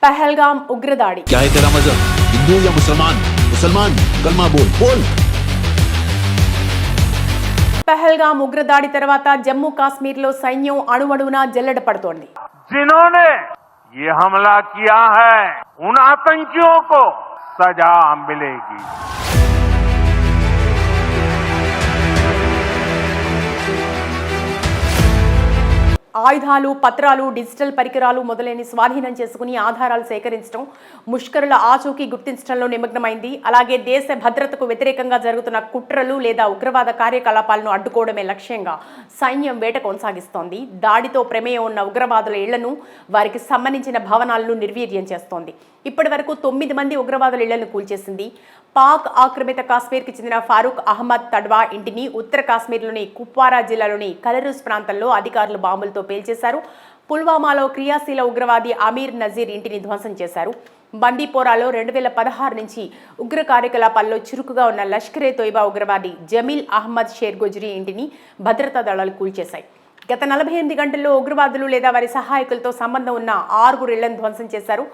पहलगाम उग्रदाड़ी। क्या है तेरा मजहब? हिंदू या मुसलमान? मुसलमान कलमा बोल बोल। पहलगाम उग्रदाड़ी तरवाता जम्मू काश्मीर लो सैन्యం అణువణువునా జల్లెడ పడుతోంది। जिन्होंने ये हमला किया है उन आतंकियों को सजा मिलेगी। ఆయుధాలు, పత్రాలు, డిజిటల్ పరికరాలు మొదలైన స్వాధీనం చేసుకుని ఆధారాలు సేకరించడం, ముష్కరుల ఆచూకీ గుర్తించడంలో నిమగ్నమైంది। అలాగే దేశ భద్రతకు వ్యతిరేకంగా జరుగుతున్న కుట్రలు లేదా ఉగ్రవాద కార్యకలాపాలను అడ్డుకోవడమే లక్ష్యంగా సైన్యం వేట కొనసాగిస్తోంది। దాడితో ప్రమేయం ఉన్న ఉగ్రవాదుల ఇళ్లను, వారికి సంబంధించిన భవనాలను నిర్వీర్యం చేస్తోంది। ఇప్పటి వరకు 9 మంది ఉగ్రవాదుల ఇళ్లను కూల్చేసింది। పాక్ ఆక్రమిత కాశ్మీర్కి చెందిన ఫారూక్ అహ్మద్ తడ్వా ఇంటిని ఉత్తర కాశ్మీర్లోని కుప్వారా జిల్లాలోని కలరూస్ ప్రాంతంలో అధికారులు బాంబులతో పేల్చేశారు। పుల్వామాలో క్రియాశీల ఉగ్రవాది అమీర్ నజీర్ ఇంటిని ధ్వంసం చేశారు। బందీపోరాలో 2016 నుంచి ఉగ్ర కార్యకలాపాల్లో చురుకుగా ఉన్న లష్కరే తోయిబా ఉగ్రవాది జమీల్ అహ్మద్ షేర్ గుజ్రీ ఇంటిని భద్రతా దళాలు కూల్చేశాయి। గత 48 గంటల్లో ఉగ్రవాదులు లేదా వారి సహాయకులతో సంబంధం ఉన్న 6 ఇళ్లను ధ్వంసం చేశారు।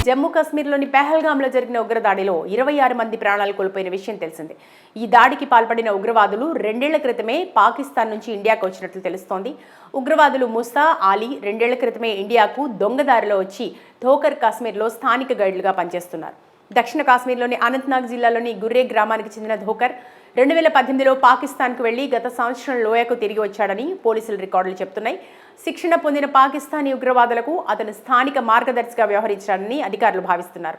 జమ్మూ కాశ్మీర్లోని పెహల్గాంలో జరిగిన ఉగ్రదాడిలో 26 మంది ప్రాణాలు కోల్పోయిన విషయం తెలిసిందే। ఈ దాడికి పాల్పడిన ఉగ్రవాదులు 2 ఏళ్ల క్రితమే పాకిస్తాన్ నుంచి ఇండియాకు వచ్చినట్లు తెలుస్తోంది। ఉగ్రవాదులు ముసా, ఆలీ 2 ఏళ్ల క్రితమే ఇండియాకు దొంగదారిలో వచ్చి ధోకర్ కాశ్మీర్లో స్థానిక గైడ్లుగా పనిచేస్తున్నారు। దక్షిణ కాశ్మీర్లోని అనంతనాగ్ జిల్లాలోని గుర్రే గ్రామానికి చెందిన ధోకర్ 2018లో పాకిస్తాన్కు వెళ్లి గత సంవత్సరం లోయకు తిరిగి వచ్చాడని పోలీసుల రికార్డులు చెబుతున్నాయి। శిక్షణ పొందిన పాకిస్తానీ ఉగ్రవాదులకు అతను స్థానిక మార్గదర్శిగా వ్యవహరించాడని అధికారులు భావిస్తున్నారు।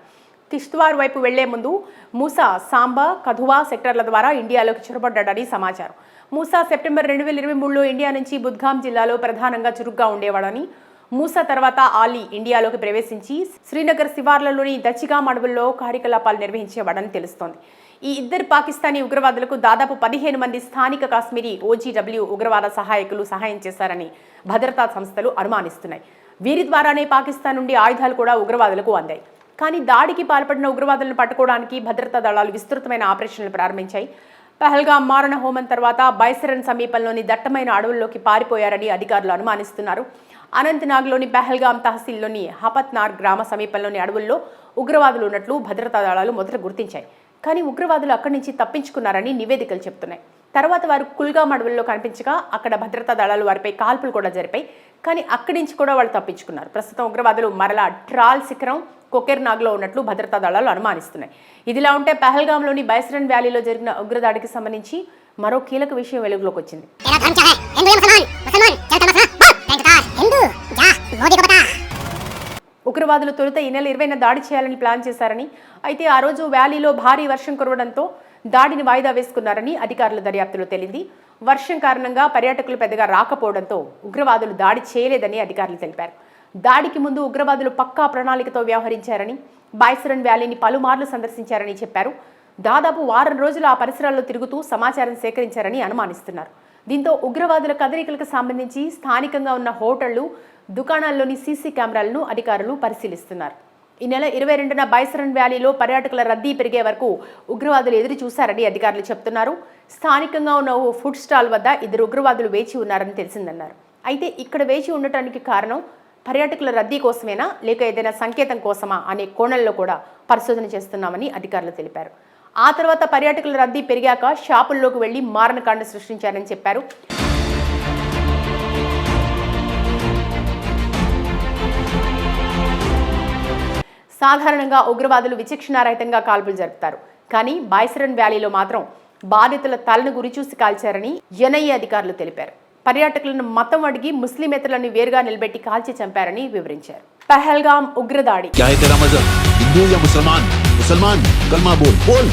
కిష్త్వార్ వైపు వెళ్లే ముందు మూసా సాంబా, కథువా సెక్టర్ల ద్వారా ఇండియాలోకి చొరబడ్డాడని సమాచారం। మూసా సెప్టెంబర్ 2023లో ఇండియా నుంచి బుద్గాం జిల్లాలో ప్రధానంగా చురుగ్గా ఉండేవాడని, మూసా తర్వాత ఆలీ ఇండియాలోకి ప్రవేశించి శ్రీనగర్ శివార్లలోని దచ్చిగాం అడవుల్లో కార్యకలాపాలు నిర్వహించేవాడని తెలుస్తోంది। ఈ ఇద్దరు పాకిస్తానీ ఉగ్రవాదులకు దాదాపు 15 మంది స్థానిక కాశ్మీరీ OGW ఉగ్రవాద సహాయకులు సహాయం చేశారని భద్రతా సంస్థలు అనుమానిస్తున్నాయి। వీరి ద్వారానే పాకిస్తాన్ నుండి ఆయుధాలు కూడా ఉగ్రవాదులకు అందాయి। కానీ దాడికి పాల్పడిన ఉగ్రవాదులను పట్టుకోవడానికి భద్రతా దళాలు విస్తృతమైన ఆపరేషన్లు ప్రారంభించాయి। పహల్గాం మారణ హోమం తర్వాత బైసరన్ సమీపంలోని దట్టమైన అడవుల్లోకి పారిపోయారని అధికారులు అనుమానిస్తున్నారు। అనంతనాగ్లోని పహల్గాం తహసీల్లోని హపత్నార్ గ్రామ సమీపంలోని అడవుల్లో ఉగ్రవాదులు ఉన్నట్లు భద్రతా దళాలు మొదట గుర్తించాయి। కానీ ఉగ్రవాదులు అక్కడి నుంచి తప్పించుకున్నారని నివేదికలు చెప్తున్నాయి। తర్వాత వారు కుల్గాం అడవుల్లో కనిపించగా అక్కడ భద్రతా దళాలు వారిపై కాల్పులు కూడా జరిపాయి। కానీ అక్కడి నుంచి కూడా వాళ్ళు తప్పించుకున్నారు। ప్రస్తుతం ఉగ్రవాదులు మరలా ట్రాల్ శిఖరం కొకెర్నాగ్లో ఉన్నట్లు భద్రతా దళాలు అనుమానిస్తున్నాయి। ఇదిలా ఉంటే పహల్గాంలోని బైసరన్ వ్యాలీలో జరిగిన ఉగ్రదాడికి సంబంధించి మరో కీలక విషయం వెలుగులోకి వచ్చింది। ఉగ్రవాదులు తొలుత ఈ నెల 20న దాడి చేయాలని ప్లాన్ చేశారని, అయితే ఆ రోజు వ్యాలీలో భారీ వర్షం కురవడంతో దాడిని వాయిదా వేసుకున్నారని అధికారుల దర్యాప్తులో తేలింది। వర్షం కారణంగా పర్యాటకులు పెద్దగా రాకపోవడంతో ఉగ్రవాదులు దాడి చేయలేదని అధికారులు తెలిపారు। దాడికి ముందు ఉగ్రవాదులు పక్కా ప్రణాళికతో వ్యవహరించారని, బైసరన్ వ్యాలీని పలుమార్లు సందర్శించారని చెప్పారు। దాదాపు వారం రోజులు ఆ పరిసరాల్లో తిరుగుతూ సమాచారం సేకరించారని అనుమానిస్తున్నారు। దీంతో ఉగ్రవాదుల కదలికలకు సంబంధించి స్థానికంగా ఉన్న హోటళ్లు, దుకాణాల్లోని సీసీ కెమెరాలను అధికారులు పరిశీలిస్తున్నారు। ఈ నెల 22న బైసరన్ వ్యాలీలో పర్యాటకుల రద్దీ పెరిగే వరకు ఉగ్రవాదులు ఎదురు చూశారని అధికారులు చెబుతున్నారు। స్థానికంగా ఉన్న ఓ ఫుడ్ స్టాల్ వద్ద 2 ఉగ్రవాదులు వేచి ఉన్నారని తెలిసిందన్నారు। అయితే ఇక్కడ వేచి ఉండటానికి కారణం పర్యాటకుల రద్దీ కోసమేనా లేక ఏదైనా సంకేతం కోసమా అనే కోణంలో కూడా పరిశోధన చేస్తున్నామని అధికారులు తెలిపారు। ఆ తర్వాత పర్యాటకుల రద్దీ పెరిగాక షాపుల్లోకి వెళ్లి మారణకాండ సృష్టించారని చెప్పారు। సాధారణంగా ఉగ్రవాదులు విచక్షణారహితంగా కాల్పులు జరుపుతారు, కానీ బైసరన్ వ్యాలీలో మాత్రం బాధితుల తలను గురిచూసి కాల్చారని NIA అధికారులు తెలిపారు। పర్యాటకులను మతం అడిగి ముస్లిమేతరులను వేరుగా నిలబెట్టి కాల్చి చంపారని వివరించారు। పహల్గాం ఉగ్రదాడి। क्या है तेरा मजहब? हिंदू या मुसलमान? मुसलमान कलमा बोल बोल।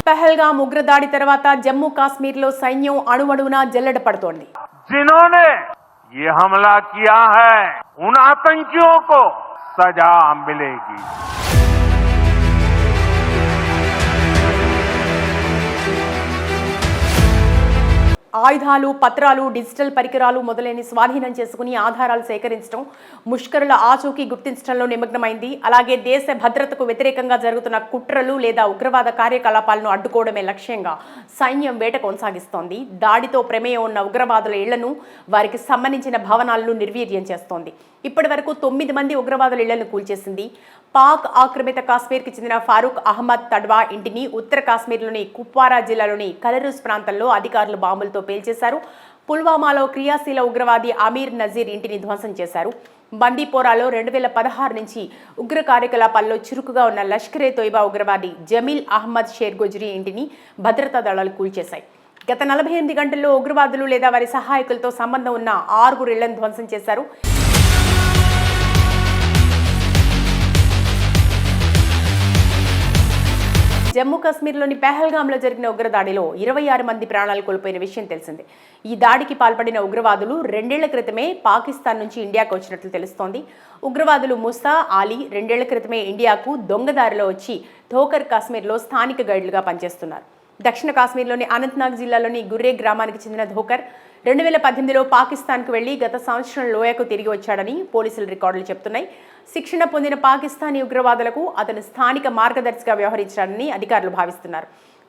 పహల్గాం ఉగ్రదాడి తర్వాత జమ్మూ కాశ్మీర్లో సైన్యం అణువణువునా జల్లెడ పడుతోంది। जिन्होंने ये हमला किया है उन आतंकियों को सजा मिलेगी। ఆయుధాలు, పత్రాలు, డిజిటల్ పరికరాలు మొదలైన స్వాధీనం చేసుకుని ఆధారాలు సేకరించడం, ముష్కరుల ఆచూకీ గుర్తించడంలో నిమగ్నమైంది. అలాగే దేశ భద్రతకు వ్యతిరేకంగా జరుగుతున్న కుట్రలు లేదా ఉగ్రవాద కార్యకలాపాలను అడ్డుకోవడమే లక్ష్యంగా సైన్యం వేట కొనసాగిస్తోంది. దాడితో ప్రమేయం ఉన్న ఉగ్రవాదుల ఇళ్లను, వారికి సంబంధించిన భవనాలను నిర్వీర్యం చేస్తోంది. ఇప్పటి వరకు 9 మంది ఉగ్రవాదుల ఇళ్లను కూల్చేసింది. పాక్ ఆక్రమిత కాశ్మీర్కి చెందిన ఫారూక్ అహ్మద్ తడ్వా ఇంటిని ఉత్తర కాశ్మీర్లోని కుప్వారా జిల్లాలోని కలరూస్ ప్రాంతంలో అధికారులు బాంబులతో పేల్చేశారు. పుల్వామాలో క్రియాశీల ఉగ్రవాది అమీర్ నజీర్ ఇంటిని ధ్వంసం చేశారు. బందీపోరాలో 2016 నుంచి ఉగ్ర కార్యకలాపాల్లో చురుకుగా ఉన్న లష్కరే తోయిబా ఉగ్రవాది జమీల్ అహ్మద్ షేర్ గుజ్రీ ఇంటిని భద్రతా దళాలు కూల్చేశాయి. గత 48 గంటల్లో ఉగ్రవాదులు లేదా వారి సహాయకులతో సంబంధం ఉన్న 6 ఇళ్లను ధ్వంసం చేశారు. జమ్మూ కాశ్మీర్లోని పెహల్గాంలో జరిగిన ఉగ్రదాడిలో 26 మంది ప్రాణాలు కోల్పోయిన విషయం తెలిసిందే. ఈ దాడికి పాల్పడిన ఉగ్రవాదులు 2 ఏళ్ల క్రితమే పాకిస్తాన్ నుంచి ఇండియాకు వచ్చినట్లు తెలుస్తోంది. ఉగ్రవాదులు ముసా, ఆలీ 2 ఏళ్ల క్రితమే ఇండియాకు దొంగదారిలో వచ్చి ధోకర్ కాశ్మీర్లో స్థానిక గైడ్లుగా పనిచేస్తున్నారు. దక్షిణ కాశ్మీర్లోని అనంతనాగ్ జిల్లాలోని గుర్రే గ్రామానికి చెందిన ధోకర్ 2018లో పాకిస్తాన్కు వెళ్లి గత సంవత్సరం లోయకు తిరిగి వచ్చాడని పోలీసుల రికార్డులు చెబుతున్నాయి. శిక్షణ పొందిన పాకిస్తానీ ఉగ్రవాదులకు అతను స్థానిక మార్గదర్శిగా వ్యవహరించాడని అధికారులు భావిస్తున్నారు.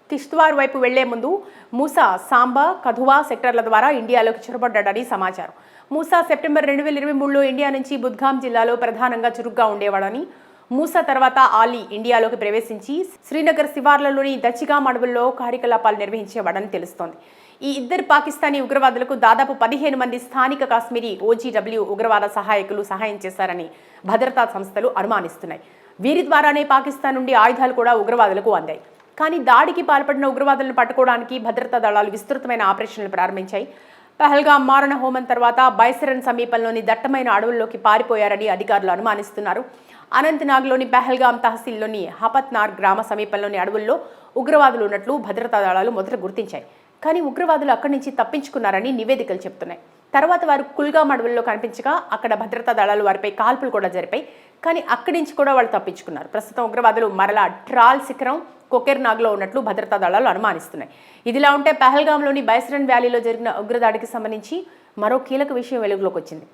కిష్త్వార్ వైపు వెళ్లే ముందు మూసా, సాంబా, కథువా సెక్టర్ల ద్వారా ఇండియాలోకి చొరబడ్డాడని సమాచారం. మూసా సెప్టెంబర్ 2023లో ఇండియా నుంచి బుద్గాం జిల్లాలో ప్రధానంగా చురుగ్గా ఉండేవాడని, మూసా తర్వాత ఆలీ ఇండియాలోకి ప్రవేశించి శ్రీనగర్ శివార్లలోని దచ్చిగాం అడవుల్లో కార్యకలాపాలు నిర్వహించేవాడని తెలుస్తోంది. ఈ ఇద్దరు పాకిస్తానీ ఉగ్రవాదులకు దాదాపు 15 మంది స్థానిక కాశ్మీరీ OGW ఉగ్రవాద సహాయకులు సహాయం చేశారని భద్రతా సంస్థలు అనుమానిస్తున్నాయి. వీరి ద్వారానే పాకిస్తాన్ నుండి ఆయుధాలు కూడా ఉగ్రవాదులకు అందాయి. కానీ దాడికి పాల్పడిన ఉగ్రవాదులను పట్టుకోవడానికి భద్రతా దళాలు విస్తృతమైన ఆపరేషన్లు ప్రారంభించాయి. పహల్గాం మారణ హోమం తర్వాత బైసరన్ సమీపంలోని దట్టమైన అడవుల్లోకి పారిపోయారని అధికారులు అనుమానిస్తున్నారు. అనంతనాగ్లోని పహల్గాం తహసీల్లోని హపత్నార్ గ్రామ సమీపంలోని అడవుల్లో ఉగ్రవాదులు ఉన్నట్లు భద్రతా దళాలు మొదట గుర్తించాయి. కానీ ఉగ్రవాదులు అక్కడి నుంచి తప్పించుకున్నారని నివేదికలు చెబుతున్నాయి. తర్వాత వారు కుల్గాం అడవుల్లో కనిపించగా అక్కడ భద్రతా దళాలు వారిపై కాల్పులు కూడా జరిపాయి. కానీ అక్కడి నుంచి కూడా వాళ్ళు తప్పించుకున్నారు. ప్రస్తుతం ఉగ్రవాదులు మరలా ట్రాల్ శిఖరం కొకెర్నాగ్లో ఉన్నట్లు భద్రతా దళాలు అనుమానిస్తున్నాయి. ఇదిలా ఉంటే పహల్గాంలోని బైసరన్ వ్యాలీలో జరిగిన ఉగ్రదాడికి సంబంధించి మరో కీలక విషయం వెలుగులోకి వచ్చింది.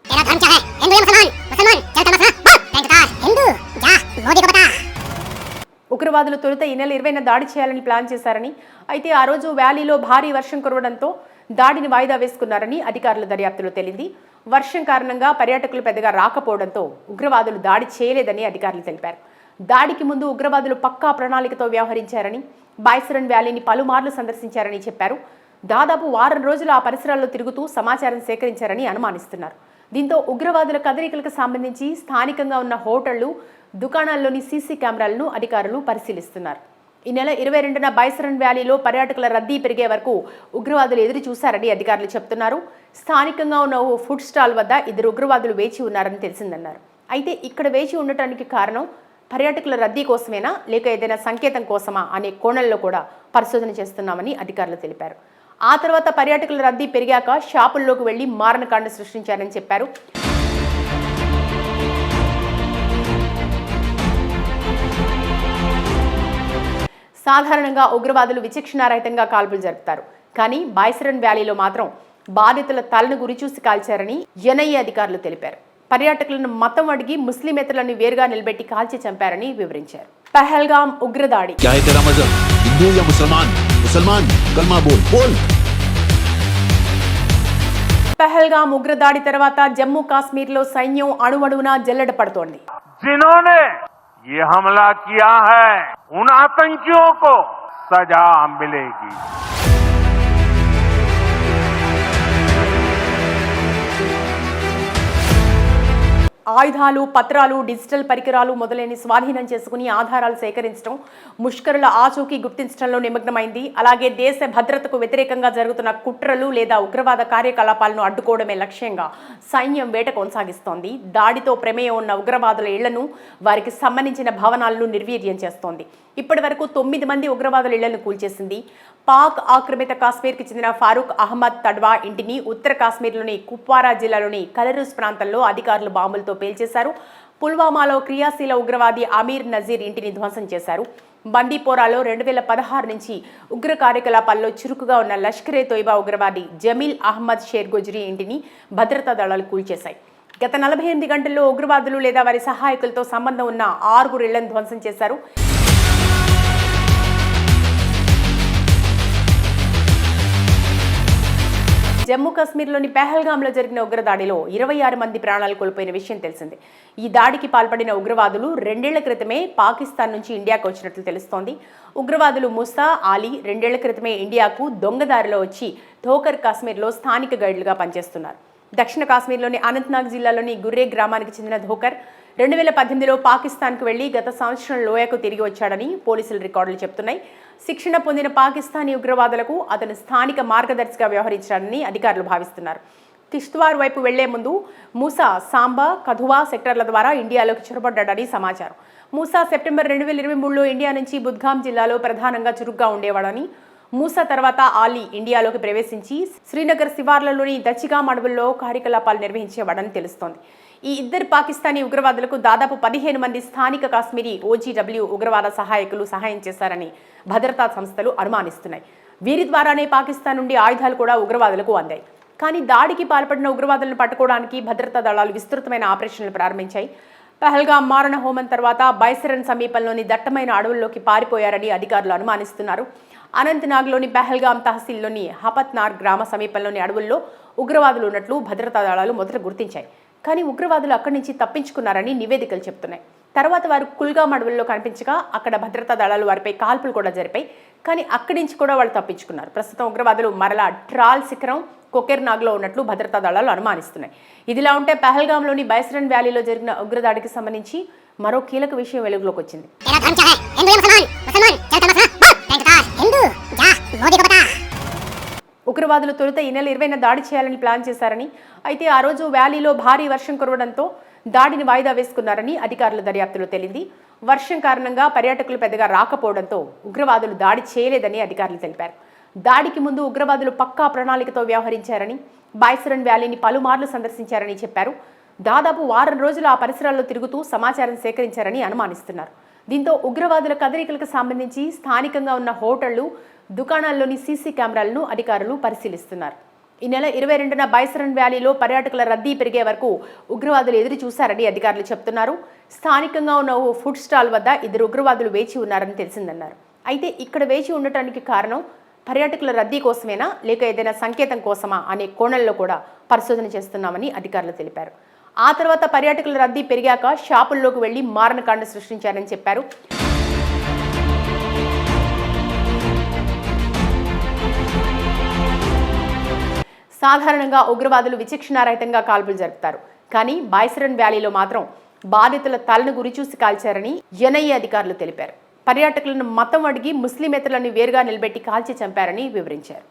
ఉగ్రవాదులు తొలుత ఈ నెల 20న దాడి చేయాలని ప్లాన్ చేశారని, అయితే ఆ రోజు వ్యాలీలో భారీ వర్షం కురవడంతో దాడిని వాయిదా వేసుకున్నారని అధికారుల దర్యాప్తులో తేలింది. వర్షం కారణంగా పర్యాటకులు పెద్దగా రాకపోవడంతో ఉగ్రవాదులు దాడి చేయలేదని అధికారులు తెలిపారు. దాడికి ముందు ఉగ్రవాదులు పక్కా ప్రణాళికతో వ్యవహరించారని, బైసరన్ వ్యాలీని పలుమార్లు సందర్శించారని చెప్పారు. దాదాపు వారం రోజులు ఆ పరిసరాల్లో తిరుగుతూ సమాచారం సేకరించారని అనుమానిస్తున్నారు. దీంతో ఉగ్రవాదుల కదలికలకు సంబంధించి స్థానికంగా ఉన్న హోటళ్లు, దుకాణాల్లోని సీసీ కెమెరాలను అధికారులు పరిశీలిస్తున్నారు. ఈ నెల 22న బైసరన్ వ్యాలీలో పర్యాటకుల రద్దీ పెరిగే వరకు ఉగ్రవాదులు ఎదురు చూశారని అధికారులు చెబుతున్నారు. స్థానికంగా ఉన్న ఓ ఫుడ్ స్టాల్ వద్ద 2 ఉగ్రవాదులు వేచి ఉన్నారని తెలిసిందన్నారు. అయితే ఇక్కడ వేచి ఉండటానికి కారణం పర్యాటకుల రద్దీ కోసమేనా లేక ఏదైనా సంకేతం కోసమా అనే కోణంలో కూడా పరిశోధన చేస్తున్నామని అధికారులు తెలిపారు. ఆ తర్వాత పర్యాటకుల రద్దీ పెరిగాక షాపుల్లోకి వెళ్లి మారణకాండ సృష్టించారని చెప్పారు. సాధారణంగా ఉగ్రవాదులు విచక్షణారహితంగా కాల్పులు జరుపుతారు. కానీ బైసరన్ వ్యాలీలో మాత్రం బాధితుల తలను గురిచూసి కాల్చారని NIA అధికారులు తెలిపారు. పర్యాటకులను మతం అడిగి ముస్లిమేతరులను వేరుగా నిలబెట్టి కాల్చి చంపారని వివరించారు. పహల్గాం ఉగ్రదాడి. क्या है तेरा मजहब? हिंदू या मुसलमान? मुसलमान कलमा बोल बोल. పహల్గాం ఉగ్రదాడి తర్వాత జమ్మూ కాశ్మీర్లో సైన్యం అణువణువునా జల్లెడ పడుతోంది. जिन्होंने ये हमला किया है उन आतंकियों को सजा मिलेगी. ఆయుధాలు, పత్రాలు, డిజిటల్ పరికరాలు మొదలైన స్వాధీనం చేసుకుని ఆధారాలు సేకరించడం, ముష్కరుల ఆచూకీ గుర్తించడంలో నిమగ్నమైంది. అలాగే దేశ భద్రతకు వ్యతిరేకంగా జరుగుతున్న కుట్రలు లేదా ఉగ్రవాద కార్యకలాపాలను అడ్డుకోవడమే లక్ష్యంగా సైన్యం వేట కొనసాగిస్తోంది. దాడితో ప్రమేయం ఉన్న ఉగ్రవాదుల ఇళ్లను, వారికి సంబంధించిన భవనాలను నిర్వీర్యం చేస్తోంది. ఇప్పటి వరకు 9 మంది ఉగ్రవాదుల ఇళ్లను కూల్చేసింది. పాక్ ఆక్రమిత కాశ్మీర్కి చెందిన ఫారూక్ అహ్మద్ తడ్వా ఇంటిని ఉత్తర కాశ్మీర్లోని కుప్వారా జిల్లాలోని కలరూస్ ప్రాంతంలో అధికారులు బాంబులతో పేల్చేశారు. పుల్వామాలో క్రియాశీల ఉగ్రవాది అమీర్ నజీర్ ఇంటిని ధ్వంసం చేశారు. బందీపోరాలో 2016 నుంచి ఉగ్ర కార్యకలాపాల్లో చురుకుగా ఉన్న లష్కరే తోయిబా ఉగ్రవాది జమీల్ అహ్మద్ షేర్ గుజ్రీ ఇంటిని భద్రతా దళాలు కూల్చేశాయి. గత 48 గంటల్లో ఉగ్రవాదులు లేదా వారి సహాయకులతో సంబంధం ఉన్న 6 ఇళ్లను ధ్వంసం చేశారు. జమ్మూ కాశ్మీర్లోని పెహల్గాంలో జరిగిన ఉగ్రదాడిలో 26 మంది ప్రాణాలు కోల్పోయిన విషయం తెలిసిందే. ఈ దాడికి పాల్పడిన ఉగ్రవాదులు 2 ఏళ్ల క్రితమే పాకిస్తాన్ నుంచి ఇండియాకు వచ్చినట్లు తెలుస్తోంది. ఉగ్రవాదులు ముసా, ఆలీ 2 ఏళ్ల క్రితమే ఇండియాకు దొంగదారిలో వచ్చి ధోకర్ కాశ్మీర్లో స్థానిక గైడ్లుగా పనిచేస్తున్నారు. దక్షిణ కాశ్మీర్లోని అనంతనాగ్ జిల్లాలోని గుర్రే గ్రామానికి చెందిన ధోకర్ 2018లో పాకిస్తాన్కు వెళ్లి గత సంవత్సరం లోయకు తిరిగి వచ్చాడని పోలీసుల రికార్డులు చెబుతున్నాయి. శిక్షణ పొందిన పాకిస్తానీ ఉగ్రవాదులకు అతను స్థానిక మార్గదర్శిగా వ్యవహరించాడని అధికారులు భావిస్తున్నారు. కిష్త్వార్ వైపు వెళ్లే ముందు మూసా సాంబా, కథువా సెక్టర్ల ద్వారా ఇండియాలోకి చొరబడ్డాడని సమాచారం. మూసా సెప్టెంబర్ 2023లో ఇండియా నుంచి బుద్గాం జిల్లాలో ప్రధానంగా చురుగ్గా ఉండేవాడని, మూసా తర్వాత ఆలీ ఇండియాలోకి ప్రవేశించి శ్రీనగర్ శివార్లలోని దచ్చిగాం అడవుల్లో కార్యకలాపాలు నిర్వహించేవాడని తెలుస్తోంది. ఈ ఇద్దరు పాకిస్తానీ ఉగ్రవాదులకు దాదాపు 15 మంది స్థానిక కాశ్మీరీ OGW ఉగ్రవాద సహాయకులు సహాయం చేశారని భద్రతా సంస్థలు అనుమానిస్తున్నాయి. వీరి ద్వారానే పాకిస్తాన్ నుండి ఆయుధాలు కూడా ఉగ్రవాదులకు అందాయి. కానీ దాడికి పాల్పడిన ఉగ్రవాదులను పట్టుకోవడానికి భద్రతా దళాలు విస్తృతమైన ఆపరేషన్లు ప్రారంభించాయి. పహల్గాం మారణ హోమం తర్వాత బైసరన్ సమీపంలోని దట్టమైన అడవుల్లోకి పారిపోయారని అధికారులు అనుమానిస్తున్నారు. అనంతనాగ్లోని పహల్గాం తహసీల్లోని హపత్నార్ గ్రామ సమీపంలోని అడవుల్లో ఉగ్రవాదులు ఉన్నట్లు భద్రతా దళాలు మొదట గుర్తించాయి. కానీ ఉగ్రవాదులు అక్కడి నుంచి తప్పించుకున్నారని నివేదికలు చెబుతున్నాయి. తర్వాత వారు కుల్గాం అడవుల్లో కనిపించగా అక్కడ భద్రతా దళాలు వారిపై కాల్పులు కూడా జరిపాయి. కానీ అక్కడి నుంచి కూడా వాళ్ళు తప్పించుకున్నారు. ప్రస్తుతం ఉగ్రవాదులు మరలా ట్రాల్ శిఖరం కొకెర్నాగ్లో ఉన్నట్లు భద్రతా దళాలు అనుమానిస్తున్నాయి. ఇదిలా ఉంటే పహల్గాంలోని బైసరన్ వ్యాలీలో జరిగిన ఉగ్రదాడికి సంబంధించి మరో కీలక విషయం వెలుగులోకి వచ్చింది. ఉగ్రవాదులు తొలుత ఈ నెల 20న దాడి చేయాలని ప్లాన్ చేశారని, అయితే ఆ రోజు వ్యాలీలో భారీ వర్షం కురవడంతో దాడిని వాయిదా వేసుకున్నారని అధికారుల దర్యాప్తులో తేలింది. వర్షం కారణంగా పర్యాటకులు పెద్దగా రాకపోవడంతో ఉగ్రవాదులు దాడి చేయలేదని అధికారులు తెలిపారు. దాడికి ముందు ఉగ్రవాదులు పక్కా ప్రణాళికతో వ్యవహరించారని, బైసరన్ వ్యాలీని పలుమార్లు సందర్శించారని చెప్పారు. దాదాపు వారం రోజులు ఆ పరిసరాల్లో తిరుగుతూ సమాచారం సేకరించారని అనుమానిస్తున్నారు. దీంతో ఉగ్రవాదుల కదలికలకు సంబంధించి స్థానికంగా ఉన్న హోటళ్లు, దుకాణాల్లోని సీసీ కెమెరాలను అధికారులు పరిశీలిస్తున్నారు. ఈ నెల 22న బైసరన్ వ్యాలీలో పర్యాటకుల రద్దీ పెరిగే వరకు ఉగ్రవాదులు ఎదురు చూశారని అధికారులు చెబుతున్నారు. స్థానికంగా ఉన్న ఓ ఫుడ్ స్టాల్ వద్ద 2 ఉగ్రవాదులు వేచి ఉన్నారని తెలిసిందన్నారు. అయితే ఇక్కడ వేచి ఉండటానికి కారణం పర్యాటకుల రద్దీ కోసమేనా లేక ఏదైనా సంకేతం కోసమా అనే కోణంలో కూడా పరిశోధన చేస్తున్నామని అధికారులు తెలిపారు. ఆ తర్వాత పర్యాటకుల రద్దీ పెరిగాక షాపుల్లోకి వెళ్లి మారణకాండ సృష్టించారని చెప్పారు. సాధారణంగా ఉగ్రవాదులు విచక్షణారహితంగా కాల్పులు జరుపుతారు. కానీ బైసరన్ వ్యాలీలో మాత్రం బాధితుల తలను గురిచూసి కాల్చారని NIA అధికారులు తెలిపారు. పర్యాటకులను మతం అడిగి ముస్లిమేతరులను వేరుగా నిలబెట్టి కాల్చి చంపారని వివరించారు.